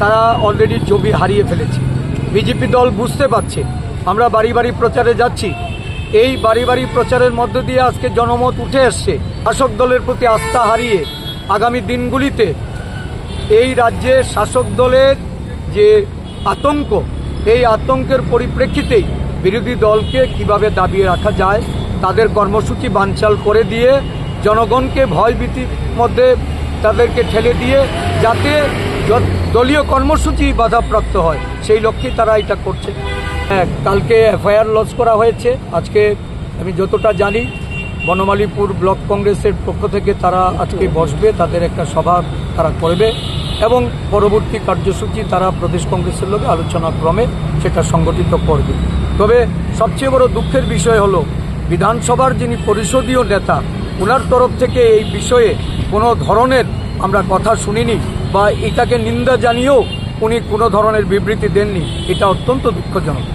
তারা অলরেডি ছবি হারিয়ে ফেলেছে। বিজেপি দল বুঝতে পারছে আমরা বাড়ি বাড়ি প্রচারে যাচ্ছি, এই বাড়ি বাড়ি প্রচারের মধ্য দিয়ে আজকে জনমত উঠে আসছে। শাসক দলের প্রতি আস্থা হারিয়ে আগামী দিনগুলিতে এই রাজ্যে শাসক দলের যে আতঙ্ক, এই আতঙ্কের পরিপ্রেক্ষিতেই বিরোধী দলকে কিভাবে দাবিয়ে রাখা যায়, তাদের কর্মসূচি বানচাল করে দিয়ে জনগণকে ভয়ভীতির মধ্যে তাদেরকে ঠেলে দিয়ে যাতে দলীয় কর্মসূচি বাধাপ্রাপ্ত হয়, সেই লক্ষ্যেই তারা এটা করছে। কালকে এফআইআর লঞ্চ করা হয়েছে। আজকে আমি যতটা জানি বনমালীপুর ব্লক কংগ্রেসের পক্ষ থেকে তারা আজকে বসবে, তাদের একটা সভা তারা করবে এবং পরবর্তী কার্যসূচি তারা প্রদেশ কংগ্রেসের লোকে আলোচনা ক্রমে সেটা সংগঠিত করবে। তবে সবচেয়ে বড় দুঃখের বিষয় হলো বিধানসভার যিনি পরিষদীয় নেতা, ওনার তরফ থেকে এই বিষয়ে কোনো ধরনের আমরা কথা শুনিনি বা এটাকে নিন্দা জানিয়েও উনি কোনো ধরনের বিবৃতি দেননি। এটা অত্যন্ত দুঃখজনক।